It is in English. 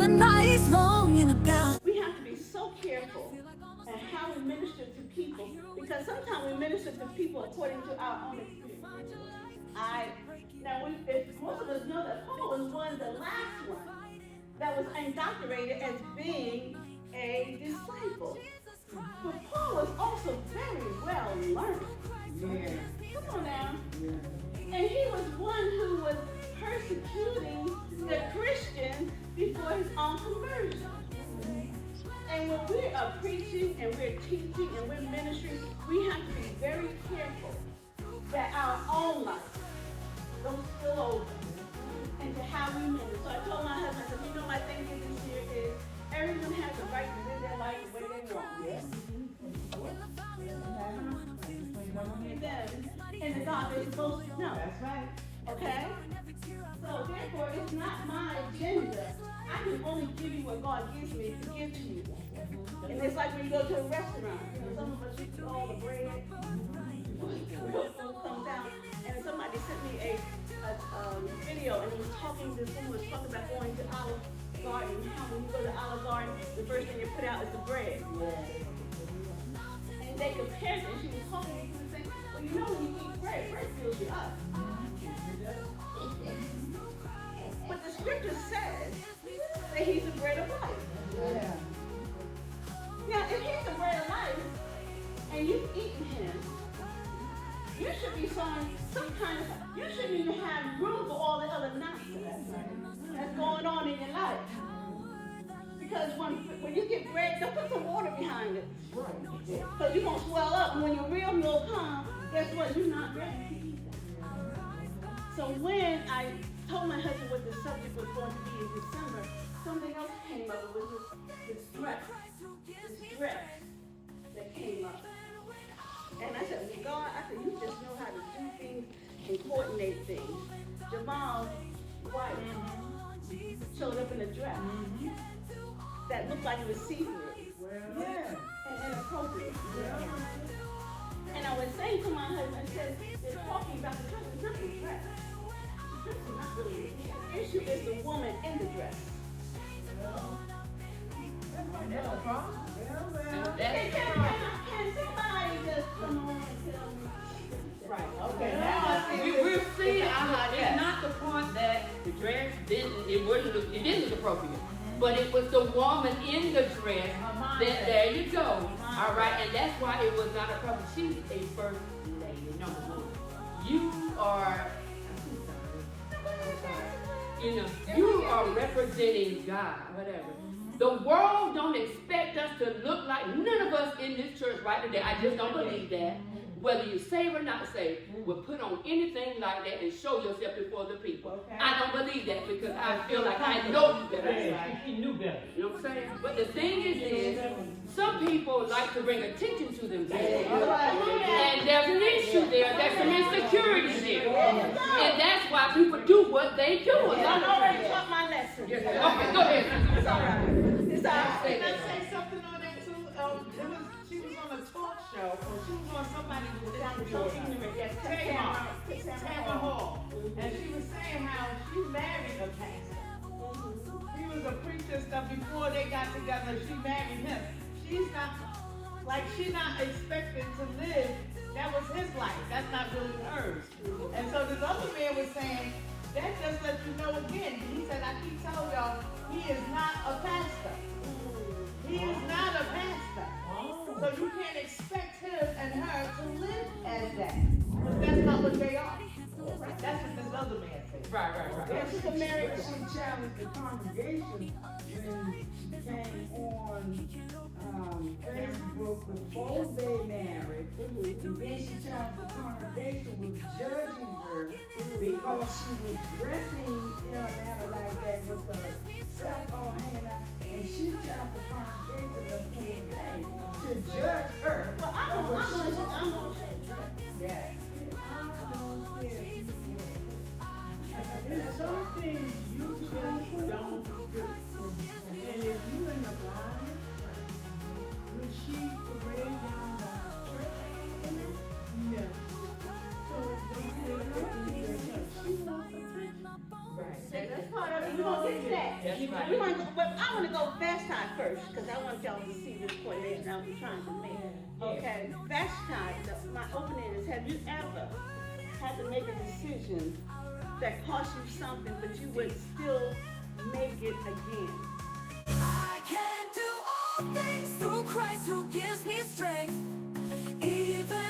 the night is long and about. We have to be so careful at how we minister to people, because sometimes we minister to people according to our own experience. If most of us know that Paul was one of the last ones that was indoctrinated as being a disciple. But Paul was also very well learned. Yeah. Come on now. Yeah. And he was one who was persecuting the Christians before his own conversion. And when we are preaching and we're teaching and we're ministering, we have to be very careful that our own life don't spill over into how we minister. So I told my husband, I said, you know, my thinking this year is everyone has the right to live their life the way they want. Yes. And the God they're supposed to know. That's right. Okay? So therefore, it's not my agenda. I can only give you what God gives me to give to you. And it's like when you go to a restaurant. You know, some of us eat all the bread. Food comes out. And somebody sent me a video, and he was talking, this woman was talking about going to Olive Garden. How when you go to Olive Garden, the first thing they put out is the bread. And they compared it, and she was talking, and she was saying, well, you know when you eat bread, bread fills you up. But the scripture says that he's the bread of life. Yeah. Now, if he's the bread of life, and you've eaten him, you should be showing some kind of, you shouldn't even have room for all the other nonsense that's going on in your life. Because when you get bread, don't put some water behind it. Because you're going to swell up, and when your real meal comes, guess what? You're not ready to eat that. So when I told my husband what the subject was going to be in December, something else came up. It was this stress that came up. And I said, well, God, I said, you just know how to do things and coordinate things. Jamal's wife showed up in a dress that looked like it was see-through. And inappropriate. And I was saying to my husband, I said, they're talking about the dress. It's not the dress. The dress is not really the issue is the woman in the dress. That's a problem. Can somebody just come on and tell me? Right. Okay. Now I see. We're seeing it's not the point that the dress didn't look appropriate. But it was the woman in the dress that, there you go. All right, and that's why it was not appropriate. She's a first lady, number one. You are, you are representing God, whatever. The world don't expect us to look like, none of us in this church right today, I just don't believe that. Whether you're saved or not saved, will put on anything like that and show yourself before the people. Okay. I don't believe that because I feel like I know you better. He knew better. You know what I'm saying? But the thing is some people like to bring attention to themselves. And there's an issue there. There's some insecurity there. And that's why people do what they do. I already taught my lesson. Okay, go ahead. It's all right. It's all right. Can I say something on that too? She was on a talk show, or she was on somebody's Tamara Hall. And she was saying how she married a pastor. He was a preacher and stuff before they got together. She married him. She's not expected to live. That was his life. That's not really hers. And so this other man was saying, that just lets you know again. He said, I keep telling y'all, he is not a pastor. He is not a pastor. So you can't expect him and her to live as that. But that's not what they are. That's what this other man said. Right. That's She challenged the congregation when she came on Facebook before they married. And then she challenged the congregation was judging her because she was dressing in a manner like that with her stuff all hanging out. And she challenged the congregation to judge her. Well, I'm going to Yeah. There's some things you just don't do. And if you in the line, when she parade down the street, yeah. So she wants to preach. Right. That's part of it. We're going to get to that. That's right. But I want to go Vashti first because I want y'all to see this coordination I was trying to make. Okay, Vashti, my opening is: have you ever had to make a decision that cost you something, but you would still make it again? I can do all things through Christ who gives me strength. Even